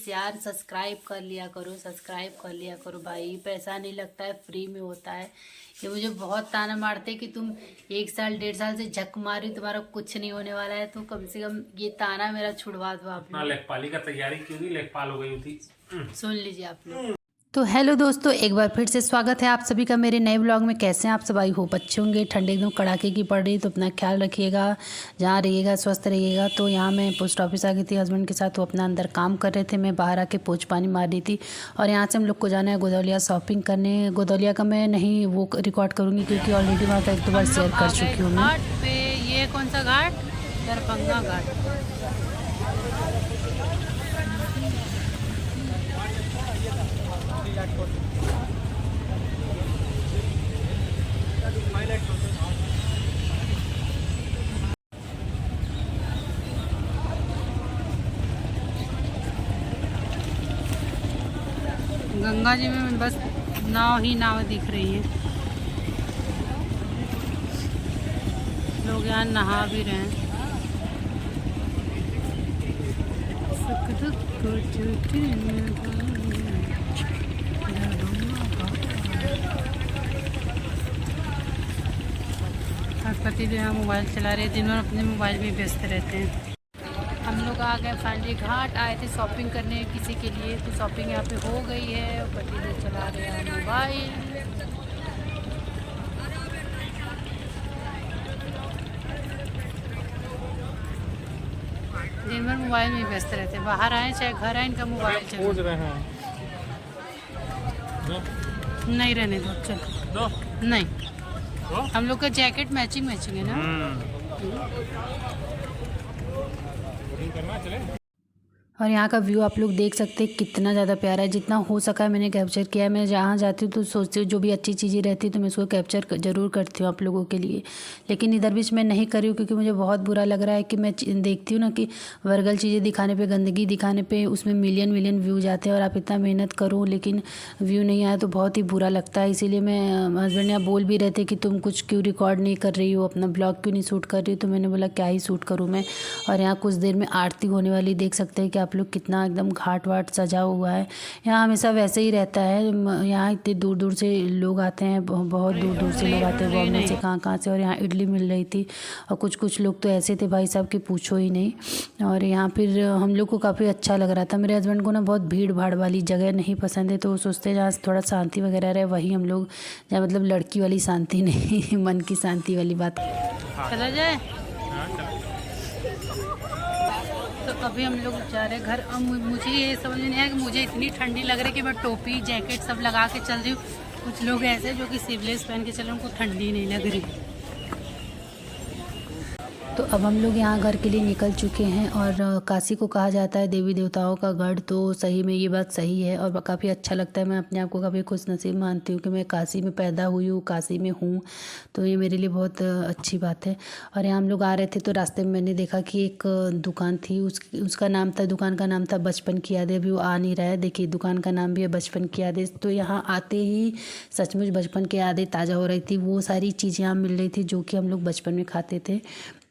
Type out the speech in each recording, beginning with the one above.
यार सब्सक्राइब कर लिया करो, सब्सक्राइब कर लिया करो भाई, पैसा नहीं लगता है, फ्री में होता है। ये मुझे बहुत ताना मारते कि तुम 1 साल 1.5 साल से झक मारी, तुम्हारा कुछ नहीं होने वाला है, तो कम से कम ये ताना मेरा छुड़वा दो आप लोग। लेखपाली का तैयारी क्यों नहीं, लेखपाल हो गई थी। सुन लीजिए आप लोग। तो हेलो दोस्तों, एक बार फिर से स्वागत है आप सभी का मेरे नए ब्लॉग में। कैसे हैं आप सब? आई होप अच्छे होंगे। ठंड एकदम कड़ाके की पड़ रही, तो अपना ख्याल रखिएगा, जहाँ रहिएगा स्वस्थ रहिएगा। तो यहाँ मैं पोस्ट ऑफिस आ गई थी हस्बैंड के साथ, वो अपना अंदर काम कर रहे थे, मैं बाहर आके पोंछ पानी मार रही थी। और यहाँ से हम लोग को जाना है गोदौलिया शॉपिंग करने। गोदौलिया का मैं नहीं वो रिकॉर्ड करूँगी क्योंकि ऑलरेडी वहाँ का 1-2 बार शेयर कर चुकी हूँ मैं। घाट पे ये कौन सा घाट? दरभंगा घाट। गंगा जी में बस नाव ही नाव दिख रही है, लोग यहाँ नहा भी रहे हैं। पति जो है मोबाइल चला रहे हैं, दिन भर अपने मोबाइल में व्यस्त रहते हैं। हम लोग आ गए फाइनली, घाट आए थे शॉपिंग करने किसी के लिए, तो शॉपिंग यहाँ पे हो गई है। पति जो चला रहे हैं मोबाइल। दिन भर मोबाइल में व्यस्त रहते हैं, बाहर आए चाहे घर आए, इनका मोबाइल चल रहे हैं। नहीं रहने दो, चलो नहीं। हम लोग का जैकेट मैचिंग है ना। और यहाँ का व्यू आप लोग देख सकते हैं कितना ज़्यादा प्यारा है। जितना हो सका है मैंने कैप्चर किया है। मैं जहाँ जाती हूँ तो सोचती हूँ जो भी अच्छी चीज़ें रहती है तो मैं उसको कैप्चर ज़रूर करती हूँ आप लोगों के लिए। लेकिन इधर बीच मैं नहीं कर रही हूँ क्योंकि मुझे बहुत बुरा लग रहा है कि मैं देखती हूँ ना कि वर्गल चीज़ें दिखाने पर, गंदगी दिखाने पर उसमें मिलियन मिलियन व्यू जाते हैं, और आप इतना मेहनत करो लेकिन व्यू नहीं आया तो बहुत ही बुरा लगता है। इसीलिए मैं हस्बैंड यहाँ बोल भी रहे थे कि तुम कुछ क्यों रिकॉर्ड नहीं कर रही हो, अपना ब्लॉग क्यों नहीं शूट कर रही हो। तो मैंने बोला क्या ही शूट करूँ मैं। और यहाँ कुछ देर में आरती होने वाली, देख सकते हैं कि आप लोग कितना एकदम घाट वाट सजा हुआ है। यहाँ हमेशा वैसे ही रहता है। यहाँ इतने दूर दूर से लोग आते हैं, बहुत दूर दूर से लोग आते हैं, बॉम्बे से कहाँ से। और यहाँ इडली मिल रही थी, और कुछ कुछ लोग तो ऐसे थे भाई साहब कि पूछो ही नहीं। और यहाँ फिर हम लोग को काफ़ी अच्छा लग रहा था। मेरे हस्बैंड को ना बहुत भीड़ भाड़ वाली जगह नहीं पसंद है, तो वो सोचते हैं जहाँ थोड़ा शांति वगैरह रहे वही हम लोग, जहाँ मतलब लड़की वाली शांति नहीं मन की शांति वाली बात। चला जाए तो अभी हम लोग जा रहे हैं घर। अब मुझे ये समझ नहीं आया कि मुझे इतनी ठंडी लग रही है कि मैं टोपी जैकेट सब लगा के चल रही हूँ। कुछ लोग ऐसे जो कि स्लीवलेस पहन के चल रहे हैं, उनको ठंडी नहीं लग रही। तो अब हम लोग यहाँ घर के लिए निकल चुके हैं। और काशी को कहा जाता है देवी देवताओं का गढ़, तो सही में ये बात सही है और काफ़ी अच्छा लगता है। मैं अपने आप को काफ़ी खुशनसीब मानती हूँ कि मैं काशी में पैदा हुई हूँ, काशी में हूँ, तो ये मेरे लिए बहुत अच्छी बात है। और यहाँ हम लोग आ रहे थे तो रास्ते में मैंने देखा कि एक दुकान थी, उसका नाम था, दुकान का नाम था बचपन की यादें। अभी वो आ नहीं रहा है, देखिए दुकान का नाम भी है बचपन की यादें। तो यहाँ आते ही सचमुच बचपन की यादें ताज़ा हो रही थी। वो सारी चीज़ें यहाँ मिल रही थी जो कि हम लोग बचपन में खाते थे।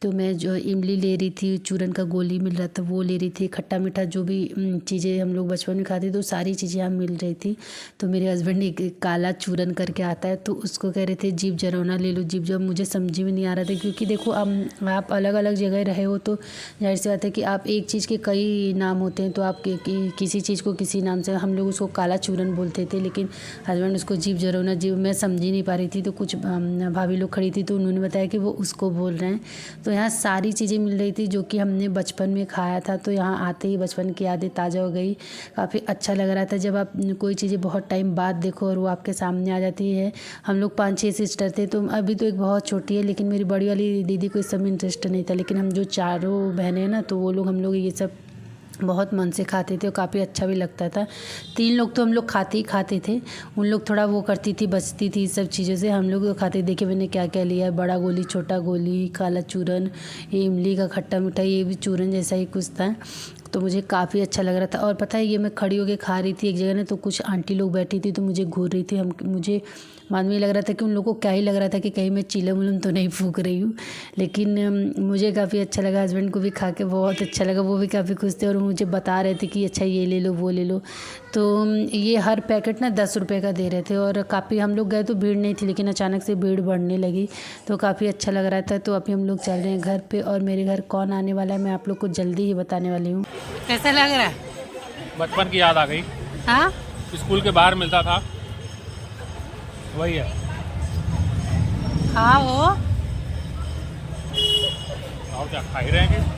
तो मैं जो इमली ले रही थी, चूरन का गोली मिल रहा था वो ले रही थी, खट्टा मीठा जो भी चीज़ें हम लोग बचपन में खाते थे तो सारी चीज़ें यहाँ मिल रही थी। तो मेरे हस्बैंड ने काला चूरन करके आता है, तो उसको कह रहे थे जीभ जरौना ले लो, जीभ जब मुझे समझ में नहीं आ रहा था क्योंकि देखो आप अलग अलग जगह रहे हो तो जाहिर सी बात है कि आप एक चीज़ के कई नाम होते हैं, तो आप किसी चीज़ को किसी नाम से, हम लोग उसको काला चूरन बोलते थे, लेकिन हस्बैंड उसको जीभ जरौना, जीभ मैं समझ ही नहीं पा रही थी। तो कुछ भाभी लोग खड़ी थी तो उन्होंने बताया कि वो उसको बोल रहे हैं। तो यहाँ सारी चीज़ें मिल रही थी जो कि हमने बचपन में खाया था। तो यहाँ आते ही बचपन की यादें ताज़ा हो गई, काफ़ी अच्छा लग रहा था। जब आप कोई चीज़ें बहुत टाइम बाद देखो और वो आपके सामने आ जाती है। हम लोग 5-6 सिस्टर थे, तो अभी तो एक बहुत छोटी है, लेकिन मेरी बड़ी वाली दीदी को इस सब में इंटरेस्ट नहीं था। लेकिन हम जो चारों बहनें हैं ना, तो वो लोग, हम लोग ये सब बहुत मन से खाते थे और काफ़ी अच्छा भी लगता था। 3 लोग तो हम लोग खाते ही खाते थे, उन लोग थोड़ा वो करती थी, बचती थी सब चीज़ों से, हम लोग खाते। देखिए मैंने क्या क्या लिया है, बड़ा गोली, छोटा गोली, काला चूरन, ये इमली का खट्टा मीठा, ये भी चूरन जैसा ही कुछ था। तो मुझे काफ़ी अच्छा लग रहा था। और पता है ये मैं खड़ी होकर खा रही थी एक जगह ना, तो कुछ आंटी लोग बैठी थी तो मुझे घूर रही थी। मुझे बाद में लग रहा था कि उन लोगों को क्या ही लग रहा था कि कहीं मैं चिलम उलम तो नहीं फूंक रही हूँ, लेकिन मुझे काफ़ी अच्छा लगा। हस्बैंड को भी खा के बहुत अच्छा लगा, वो भी काफ़ी खुश थे और मुझे बता रहे थे कि अच्छा ये ले लो वो ले लो। तो ये हर पैकेट ना 10 रुपये का दे रहे थे और काफ़ी हम लोग गए तो भीड़ नहीं थी, लेकिन अचानक से भीड़ बढ़ने लगी तो काफ़ी अच्छा लग रहा था। तो अभी हम लोग चल रहे हैं घर पे और मेरे घर कौन आने वाला है मैं आप लोग को जल्दी ही बताने वाली हूँ। कैसा लग रहा है? बचपन की याद आ गई। हाँ, स्कूल के बाहर मिलता था, वही है। हाँ वो और क्या खा ही रहे हैं।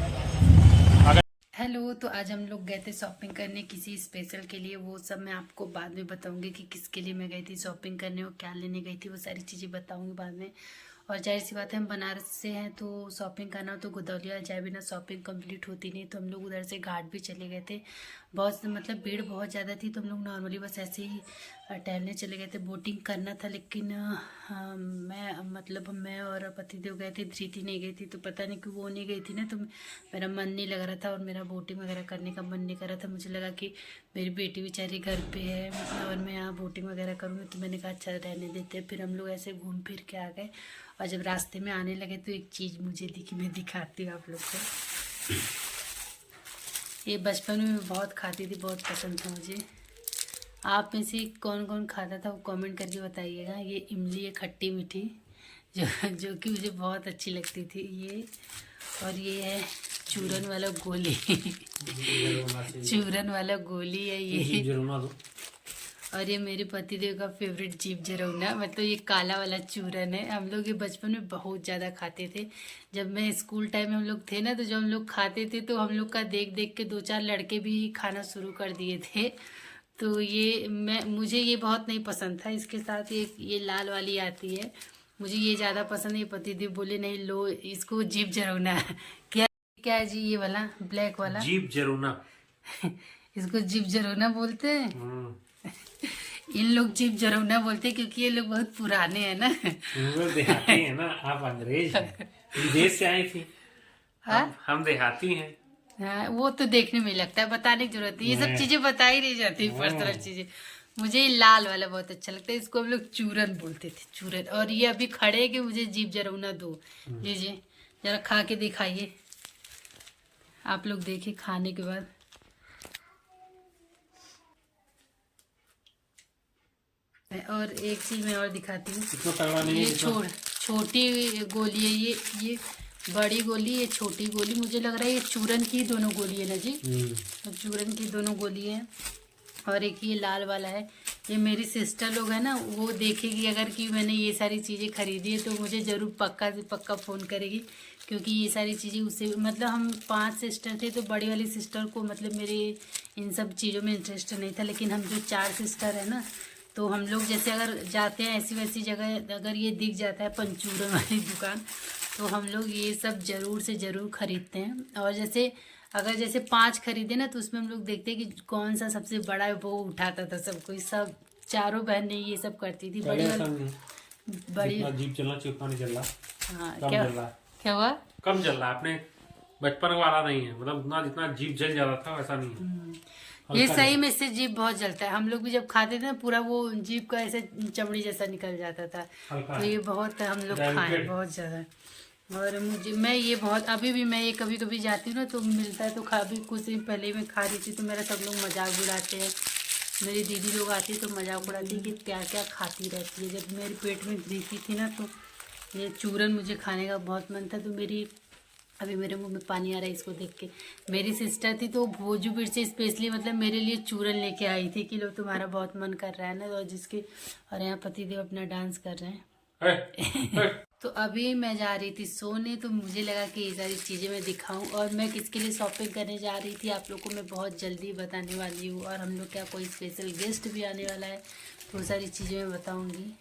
हेलो, तो आज हम लोग गए थे शॉपिंग करने किसी स्पेशल के लिए। वो सब मैं आपको बाद में बताऊंगी कि किसके लिए मैं गई थी शॉपिंग करने और क्या लेने गई थी, वो सारी चीज़ें बताऊंगी बाद में। और जाहिर सी बात है हम बनारस से हैं तो शॉपिंग करना तो गुदौलिया जाए बिना शॉपिंग कंप्लीट होती नहीं। तो हम लोग उधर से घाट भी चले गए थे। बहुत मतलब भीड़ बहुत ज़्यादा थी तो हम लोग नॉर्मली बस ऐसे ही टहलने चले गए थे। बोटिंग करना था लेकिन मैं और पतिदेव गए थे, धृति नहीं गई थी। तो पता नहीं क्यों वो नहीं गई थी ना, तो मेरा मन नहीं लग रहा था और मेरा बोटिंग वगैरह करने का मन नहीं कर रहा था। मुझे लगा कि मेरी बेटी बेचारी घर पे है और मैं यहाँ बोटिंग वगैरह करूँगी, तो मैंने कहा अच्छा रहने देते हैं। फिर हम लोग ऐसे घूम फिर के आ गए और जब रास्ते में आने लगे तो एक चीज़ मुझे दिखी, मैं दिखाती हूँ आप लोग को। ये बचपन में मैं बहुत खाती थी, बहुत पसंद था मुझे। आप में से कौन कौन खाता था वो कमेंट करके बताइएगा। ये इमली है खट्टी मीठी, जो कि मुझे बहुत अच्छी लगती थी ये। और ये है चूरन वाला गोली चूरन वाला गोली है ये। और ये मेरे पतिदेव का फेवरेट जीभ जरौना, मतलब ये काला वाला चूरन है। हम लोग ये बचपन में बहुत ज़्यादा खाते थे। जब मैं स्कूल टाइम में हम लोग थे ना, तो जब हम लोग खाते थे तो हम लोग का देख देख के 2-4 लड़के भी खाना शुरू कर दिए थे। तो ये मुझे ये बहुत नहीं पसंद था। इसके साथ ये लाल वाली आती है, मुझे ये ज़्यादा पसंद है। पतिदेव बोले नहीं लो इसको जीभ जरौना क्या है जी ये वाला ब्लैक वाला? जीभ जरूना इसको जीभ जरौना बोलते हैं। इन लोग जीभ जरौना बोलते हैं क्योंकि ये लोग बहुत पुराने हैं ना। देहाती है ना, आप अंग्रेज हैं, विदेश से आई थी। हम देहाती हैं। हाँ, वो तो देखने में लगता है, बताने की जरूरत है। ये सब चीजें बताई नहीं जाती पर्सनल चीजें। मुझे ये लाल वाला बहुत अच्छा लगता है, इसको हम लोग चूरन बोलते थे, चूरन। और ये अभी खड़े कि मुझे जीभ जरौना दो, लीजिए जरा खा के दिखाइए। आप लोग देखिए खाने के बाद। और एक चीज मैं और दिखाती हूँ। ये छोटी गोली है, ये बड़ी गोली, ये छोटी गोली। मुझे लग रहा है ये चूरन की दोनों गोली है ना जी, तो चूरन की दोनों गोली है। और एक ये लाल वाला है। ये मेरी सिस्टर लोग है ना, वो देखेगी अगर कि मैंने ये सारी चीज़ें खरीदी है तो मुझे ज़रूर पक्का से पक्का फ़ोन करेगी, क्योंकि ये सारी चीज़ें उससे मतलब हम 5 सिस्टर थे तो बड़ी वाली सिस्टर को मतलब मेरे इन सब चीज़ों में इंटरेस्ट नहीं था। लेकिन हम जो 4 सिस्टर है ना, तो हम लोग जैसे अगर जाते हैं ऐसी वैसी जगह, अगर ये दिख जाता है पंचूरन वाली दुकान, तो हम लोग ये सब ज़रूर से ज़रूर ख़रीदते हैं। और जैसे 5 खरीदे ना, तो उसमें हम लोग देखते हैं कि कौन सा सबसे बड़ा है, वो उठाता था सब कोई। सब चारों बहनें ये सब करती थी। बड़ी जीप चलना चाहिए, उतना नहीं चल रहा। हाँ, क्या हुआ? कम चल रहा है, अपने बचपन वाला नहीं है, मतलब उतना जितना जीप जल जाता था वैसा नहीं है। ये सही में इससे जीभ बहुत जलता है। हम लोग भी जब खाते थे ना, पूरा वो जीभ का ऐसे चमड़ी जैसा निकल जाता था। तो ये बहुत हम लोग खाए बहुत ज़्यादा। और मैं ये बहुत अभी भी मैं ये कभी कभी जाती हूँ ना, तो मिलता है तो भी कुछ दिन पहले ही मैं खा रही थी, तो मेरा सब लोग मजाक उड़ाते हैं। मेरी दीदी लोग आती तो मजाक उड़ाती है कि क्या क्या खाती रहती है। जब मेरे पेट में धृति थी ना, तो ये चूरन मुझे खाने का बहुत मन था। तो अभी मेरे मुंह में पानी आ रहा है इसको देख के। मेरी सिस्टर थी तो भोजूपुर से स्पेशली मतलब मेरे लिए चूरन लेके आई थी कि लो तुम्हारा बहुत मन कर रहा है ना, और यहाँ पतिदेव अपना डांस कर रहे हैं। तो अभी मैं जा रही थी सोने, तो मुझे लगा कि ये सारी चीज़ें मैं दिखाऊं। और मैं किसके लिए शॉपिंग करने जा रही थी आप लोग को मैं बहुत जल्दी बताने वाली हूँ। और हम लोग क्या कोई स्पेशल गेस्ट भी आने वाला है, तो वो सारी चीज़ें मैं बताऊँगी।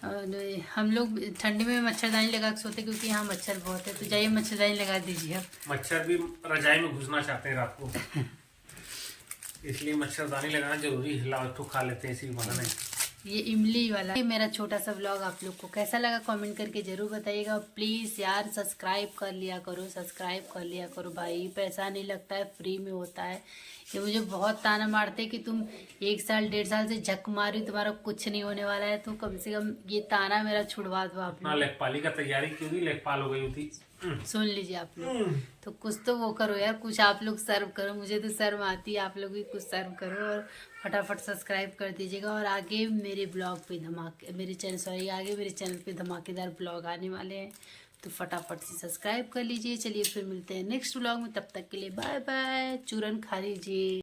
और हम लोग ठंडी में मच्छरदानी लगा के सोते, क्योंकि यहाँ मच्छर बहुत है। तो जाइए मच्छरदानी लगा दीजिए आप। मच्छर भी रजाई में घुसना चाहते हैं रात को, इसलिए मच्छरदानी लगाना जरूरी है। लाओ तो खा लेते हैं इसी बहाने। ये इमली वाला। ये मेरा छोटा सा व्लॉग आप लोग को कैसा लगा कमेंट करके जरूर बताइएगा। प्लीज़ यार सब्सक्राइब कर लिया करो भाई, पैसा नहीं लगता है, फ्री में होता है। ये मुझे बहुत ताना मारते कि तुम 1 साल 1.5 साल से झक मारी, तुम्हारा कुछ नहीं होने वाला है, तो कम से कम ये ताना मेरा छुड़वा दो आप लोग। लेखपाली का तैयारी क्यों नहीं, लेखपाल हो गई थी। सुन लीजिए आप लोग, तो कुछ तो वो करो यार, कुछ आप लोग सर्व करो, मुझे तो शर्म आती है, आप लोग भी कुछ सर्व करो और फटाफट सब्सक्राइब कर दीजिएगा। और आगे मेरे ब्लॉग पे आगे मेरे चैनल पे धमाकेदार ब्लॉग आने वाले हैं, तो फटाफट से सब्सक्राइब कर लीजिए। चलिए फिर मिलते हैं नेक्स्ट ब्लॉग में, तब तक के लिए बाय बाय। चूरन खा लीजिए।